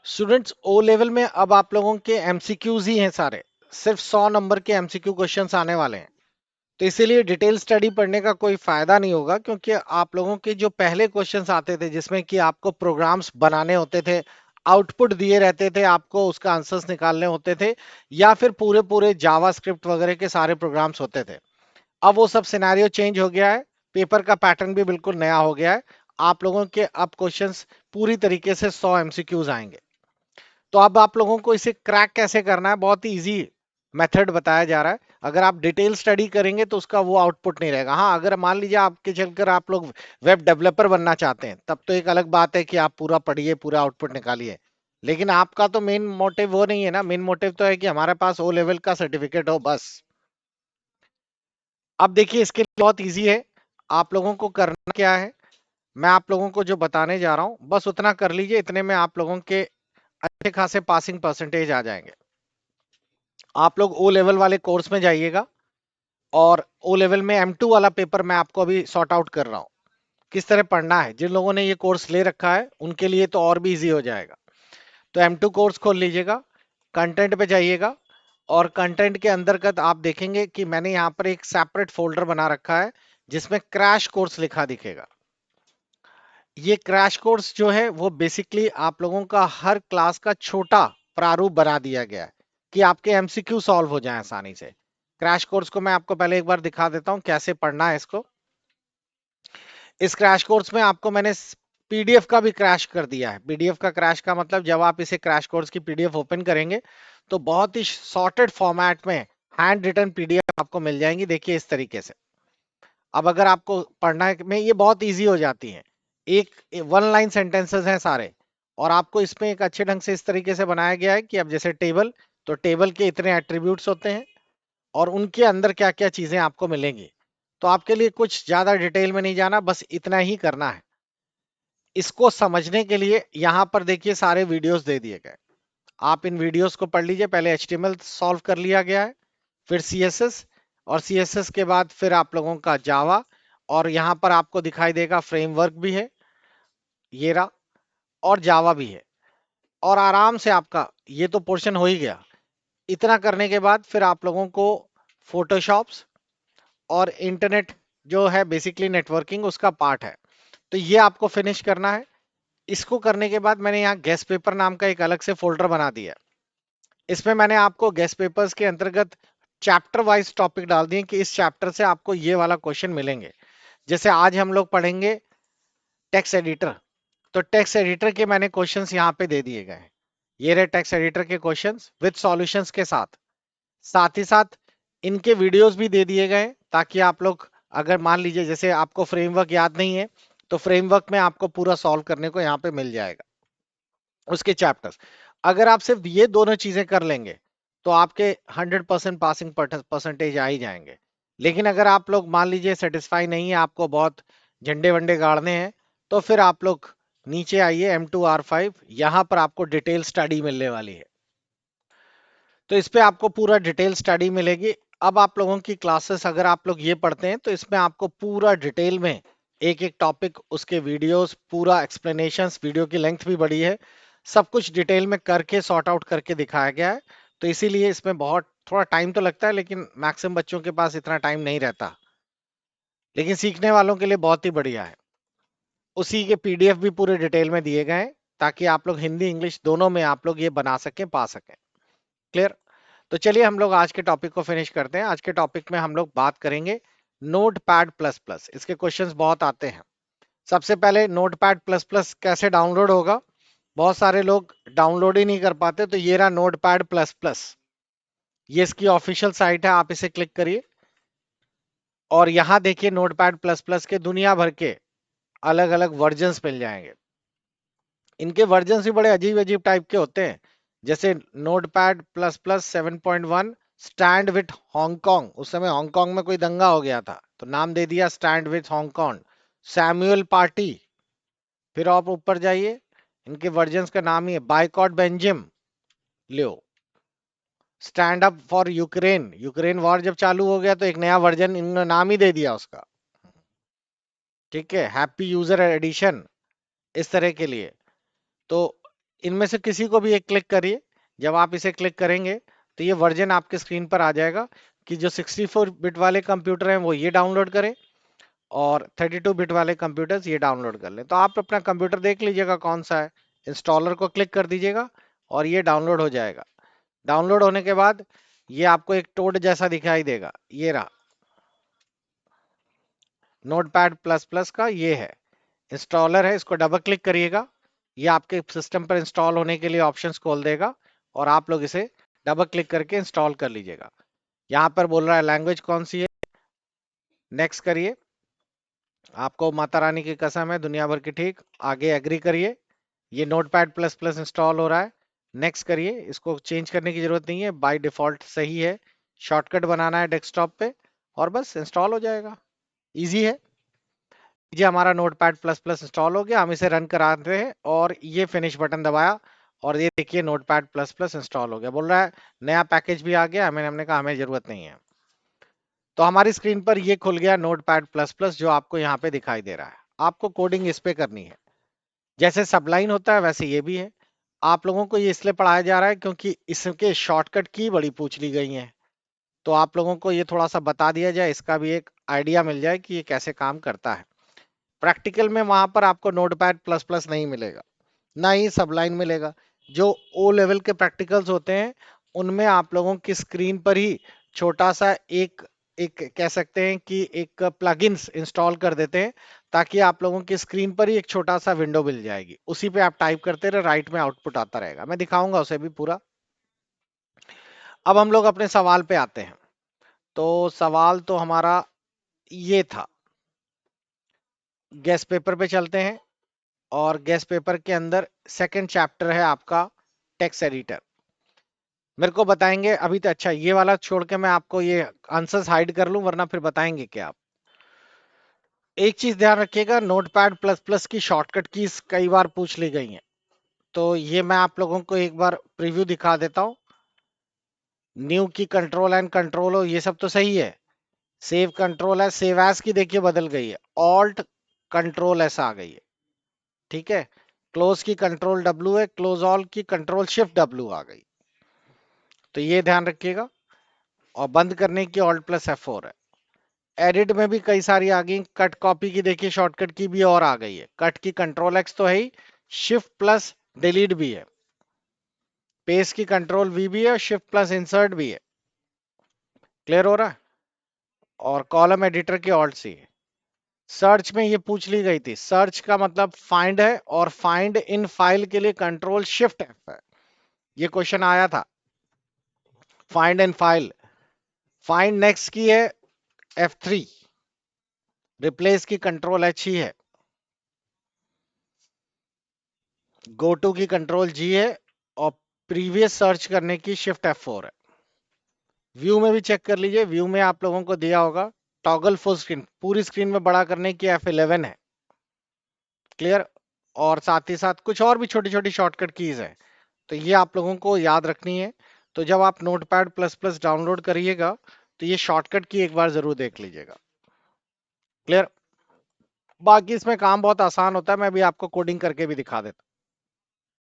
Students O level में अब आप लोगों के एमसीक्यूज ही हैं सारे, सिर्फ 100 नंबर के एमसीक्यू क्वेश्चंस आने वाले हैं। तो इसीलिए डिटेल स्टडी पढ़ने का कोई फायदा नहीं होगा, क्योंकि आप लोगों के जो पहले क्वेश्चंस आते थे जिसमें कि आपको प्रोग्राम्स बनाने होते थे, आउटपुट दिए रहते थे, आपको उसका आंसर्स निकालने होते थे, या फिर पूरे पूरे जावा स्क्रिप्ट वगैरह के सारे प्रोग्राम्स होते थे। अब वो सब सिनेरियो चेंज हो गया है, पेपर का पैटर्न भी बिल्कुल नया हो गया है। आप लोगों के अब क्वेश्चंस पूरी तरीके से 100 एमसीक्यूज आएंगे। तो अब आप लोगों को इसे क्रैक कैसे करना है, बहुत ही इजी मेथड बताया जा रहा है। अगर आप डिटेल स्टडी करेंगे तो उसका वो आउटपुट नहीं रहेगा। हाँ, अगर मान लीजिए आपके चलकर आप लोग वेब डेवलपर बनना चाहते हैं, तब तो एक अलग बात है कि आप पूरा पढ़िए, पूरा आउटपुट निकालिए। लेकिन आपका तो मेन मोटिव वो नहीं है ना। मेन मोटिव तो है कि हमारे पास ओ लेवल का सर्टिफिकेट हो, बस। अब देखिए, इसके लिए बहुत इजी है। आप लोगों को करना क्या है, मैं आप लोगों को जो बताने जा रहा हूं बस उतना कर लीजिए। इतने में आप लोगों के अच्छे खासे पासिंग परसेंटेज आ जाएंगे। आप लोग ओ लेवल वाले कोर्स में जाइएगा, और ओ लेवल में M2 वाला पेपर मैं आपको अभी सॉर्ट आउट कर रहा हूँ किस तरह पढ़ना है। जिन लोगों ने ये कोर्स ले रखा है उनके लिए तो और भी इजी हो जाएगा। तो M2 कोर्स खोल लीजिएगा, कंटेंट पे जाइएगा, और कंटेंट के अंतर्गत आप देखेंगे कि मैंने यहाँ पर एक सेपरेट फोल्डर बना रखा है जिसमें क्रैश कोर्स लिखा दिखेगा। ये क्रैश कोर्स जो है वो बेसिकली आप लोगों का हर क्लास का छोटा प्रारूप बना दिया गया है कि आपके एमसीक्यू सॉल्व हो जाए आसानी से। क्रैश कोर्स को मैं आपको पहले एक बार दिखा देता हूं कैसे पढ़ना है इसको। इस क्रैश कोर्स में आपको मैंने पीडीएफ का भी क्रैश कर दिया है। पीडीएफ का क्रैश का मतलब, जब आप इसे क्रैश कोर्स की पीडीएफ ओपन करेंगे तो बहुत ही सॉर्टेड फॉर्मेट में हैंड रिटन पीडीएफ आपको मिल जाएंगी। देखिए इस तरीके से। अब अगर आपको पढ़ना है में ये बहुत इजी हो जाती है। एक वन लाइन सेंटेंसेस हैं सारे, और आपको इसमें एक अच्छे ढंग से इस तरीके से बनाया गया है कि अब जैसे टेबल, तो टेबल के इतने एट्रीब्यूट्स होते हैं और उनके अंदर क्या क्या चीजें आपको मिलेंगी। तो आपके लिए कुछ ज्यादा डिटेल में नहीं जाना, बस इतना ही करना है। इसको समझने के लिए यहां पर देखिए सारे वीडियोस दे दिए गए। आप इन वीडियोस को पढ़ लीजिए। पहले एचटीएमएल सॉल्व कर लिया गया है, फिर सीएसएस, और सीएसएस के बाद फिर आप लोगों का जावा, और यहां पर आपको दिखाई देगा फ्रेमवर्क भी है, ये रहा, और जावा भी है। और आराम से आपका ये तो पोर्शन हो ही गया। इतना करने के बाद फिर आप लोगों को फोटोशॉप्स और इंटरनेट जो है बेसिकली नेटवर्किंग उसका पार्ट है, तो ये आपको फिनिश करना है। इसको करने के बाद मैंने यहाँ गेस्ट पेपर नाम का एक अलग से फोल्डर बना दिया। इसमें मैंने आपको गेस्ट पेपर्स के अंतर्गत चैप्टर वाइज टॉपिक डाल दिए कि इस चैप्टर से आपको ये वाला क्वेश्चन मिलेंगे। जैसे आज हम लोग पढ़ेंगे टेक्स्ट एडिटर, तो टेक्स्ट एडिटर के मैंने क्वेश्चंस यहाँ पे दे दिए गए। ये रहे टेक्स्ट एडिटर के क्वेश्चंस विद सॉल्यूशंस के साथ। साथ ही साथ इनके वीडियोस भी दे दिए गए, ताकि आप लोग, अगर मान लीजिए जैसे आपको फ्रेमवर्क याद नहीं है, तो फ्रेमवर्क में आपको पूरा सॉल्व करने को यहाँ पे मिल जाएगा उसके चैप्टर्स। अगर आप सिर्फ ये दोनों चीजें कर लेंगे तो आपके 100% पासिंग परसेंटेज आ ही जाएंगे। लेकिन अगर आप लोग मान लीजिए सेटिस्फाई नहीं है, आपको बहुत झंडे वंडे गाड़ने हैं, तो फिर आप लोग नीचे आइए M2R5, यहां पर आपको डिटेल स्टडी मिलने वाली है। तो इस पे आपको पूरा डिटेल स्टडी मिलेगी। अब आप लोगों की क्लासेस अगर आप लोग ये पढ़ते हैं तो इसमें आपको पूरा डिटेल में एक एक टॉपिक, उसके वीडियोस, पूरा एक्सप्लेनेशंस, वीडियो की लेंथ भी बड़ी है, सब कुछ डिटेल में करके सॉर्ट आउट करके दिखाया गया है। तो इसीलिए इसमें बहुत थोड़ा टाइम तो लगता है, लेकिन मैक्सिमम बच्चों के पास इतना टाइम नहीं रहता। लेकिन सीखने वालों के लिए बहुत ही बढ़िया है। उसी के पीडीएफ भी पूरे डिटेल में दिए गए हैं, ताकि आप लोग हिंदी इंग्लिश दोनों में आप लोग ये बना सकें, पा सकें। क्लियर? तो चलिए हम लोग आज के टॉपिक को फिनिश करते हैं। आज के टॉपिक में हम लोग बात करेंगे नोट पैड प्लस प्लस। इसके क्वेश्चंस बहुत आते हैं। सबसे पहले नोट पैड प्लस प्लस कैसे डाउनलोड होगा, बहुत सारे लोग डाउनलोड ही नहीं कर पाते। तो ये रहा नोट पैड प्लस प्लस, ये इसकी ऑफिशियल साइट है, आप इसे क्लिक करिए और यहां देखिए नोट पैड प्लस प्लस के दुनिया भर के अलग अलग वर्जन्स मिल जाएंगे। इनके वर्जन भी बड़े अजीब अजीब टाइप के होते हैं। जैसे notepad plus plus 7.1 stand with Hong Kong, उस समय हांगकांग में कोई दंगा हो गया था तो नाम दे दिया stand with Hong Kong. Samuel party, फिर आप ऊपर जाइए, इनके वर्जन्स का नाम ही है बाइकॉट बेंजिम लियो। Stand up for Ukraine, Ukraine war जब चालू हो गया तो एक नया वर्जन इन्होंने नाम ही दे दिया उसका। ठीक है, हैप्पी यूजर एडिशन, इस तरह के लिए। तो इनमें से किसी को भी एक क्लिक करिए। जब आप इसे क्लिक करेंगे तो ये वर्जन आपके स्क्रीन पर आ जाएगा कि जो 64 बिट वाले कंप्यूटर हैं वो ये डाउनलोड करें और 32 बिट वाले कंप्यूटर्स ये डाउनलोड कर लें। तो आप अपना कंप्यूटर देख लीजिएगा कौन सा है, इंस्टॉलर को क्लिक कर दीजिएगा और ये डाउनलोड हो जाएगा। डाउनलोड होने के बाद ये आपको एक टोड जैसा दिखाई देगा, ये रहा नोटपैड प्लस प्लस का, ये है इंस्टॉलर है, इसको डबल क्लिक करिएगा। ये आपके सिस्टम पर इंस्टॉल होने के लिए ऑप्शंस खोल देगा और आप लोग इसे डबल क्लिक करके इंस्टॉल कर लीजिएगा। यहाँ पर बोल रहा है लैंग्वेज कौन सी है, नेक्स्ट करिए। आपको माता रानी की कसम है दुनिया भर की ठीक, आगे एग्री करिए। ये नोटपैड प्लस प्लस इंस्टॉल हो रहा है, नेक्स्ट करिए। इसको चेंज करने की जरूरत नहीं है, बाय डिफॉल्ट सही है। शॉर्टकट बनाना है डेस्कटॉप पे और बस इंस्टॉल हो जाएगा, इजी है। जी हमारा नोटपैड प्लस प्लस इंस्टॉल हो गया, हम इसे रन कराते हैं और ये फिनिश बटन दबाया और ये देखिए नोटपैड प्लस प्लस इंस्टॉल हो गया। बोल रहा है नया पैकेज भी आ गया, हमने कहा हमें जरूरत नहीं है। तो हमारी स्क्रीन पर ये खुल गया नोटपैड प्लस प्लस जो आपको यहाँ पे दिखाई दे रहा है। आपको कोडिंग इस पे करनी है, जैसे सबलाइन होता है वैसे ये भी है। आप लोगों को ये इसलिए पढ़ाया जा रहा है क्योंकि इसके शॉर्टकट की बड़ी पूछ ली गई है, तो आप लोगों को ये थोड़ा सा बता दिया जाए, इसका भी एक आइडिया मिल जाए कि ये कैसे काम करता है। प्रैक्टिकल में वहां पर आपको नोटपैड प्लस प्लस नहीं मिलेगा, ना ही सबलाइन मिलेगा। जो ओ लेवल के प्रैक्टिकल्स होते हैं उनमें आप लोगों की स्क्रीन पर ही छोटा सा एक एक कह सकते हैं कि एक प्लगइन्स इंस्टॉल कर देते हैं, ताकि आप लोगों की स्क्रीन पर ही एक छोटा सा विंडो मिल जाएगी, उसी पे आप टाइप करते रहे, राइट में आउटपुट आता रहेगा। मैं दिखाऊंगा उसे भी पूरा। अब हम लोग अपने सवाल पे आते हैं। तो सवाल तो हमारा ये था, गेस पेपर पे चलते हैं और गेस पेपर के अंदर सेकंड चैप्टर है आपका टेक्स्ट एडिटर। मेरे को बताएंगे अभी तो, अच्छा ये वाला छोड़ के मैं आपको ये आंसर्स हाइड कर लूं वरना फिर बताएंगे क्या आप। एक चीज ध्यान रखिएगा, नोटपैड प्लस प्लस की शॉर्टकट कीज कई बार पूछ ली गई हैं, तो ये मैं आप लोगों को एक बार प्रीव्यू दिखा देता हूं। न्यू की कंट्रोल एंड कंट्रोल हो, ये सब तो सही है। सेव कंट्रोल है, सेव एज की देखिए बदल गई है, ऑल्ट कंट्रोल एस आ गई है, ठीक है। क्लोज की कंट्रोल डब्ल्यू है, क्लोज ऑल की कंट्रोल शिफ्ट डब्ल्यू आ गई, तो ये ध्यान रखिएगा। और बंद करने की ऑल्ट प्लस F4 है। एडिट में भी कई सारी आ गई, कट कॉपी की देखिए शॉर्टकट की भी और आ गई है। कट की कंट्रोल एक्स तो है ही, शिफ्ट प्लस डिलीट भी है, पेस्ट की कंट्रोल वी भी है और शिफ्ट प्लस इंसर्ट भी है। क्लियर हो रहा है। और कॉलम एडिटर की ऑल्ट सी है। सर्च में ये पूछ ली गई थी, सर्च का मतलब फाइंड है और फाइंड इन फाइल के लिए कंट्रोल शिफ्ट F है, ये क्वेश्चन आया था। Find in file, find next की है F3, रिप्लेस की कंट्रोल H ही है, गो टू की कंट्रोल G है और प्रीवियस सर्च करने की शिफ्ट F4 है। व्यू में भी चेक कर लीजिए, व्यू में आप लोगों को दिया होगा टॉगल फुल स्क्रीन, पूरी स्क्रीन में बड़ा करने की F11 है। क्लियर। और साथ ही साथ कुछ और भी छोटी छोटी शॉर्टकट कीज है, तो ये आप लोगों को याद रखनी है। तो जब आप नोटपैड प्लस प्लस डाउनलोड करिएगा तो ये शॉर्टकट की एक बार जरूर देख लीजिएगा। क्लियर। बाकी इसमें काम बहुत आसान होता है, मैं भी आपको कोडिंग करके भी दिखा देता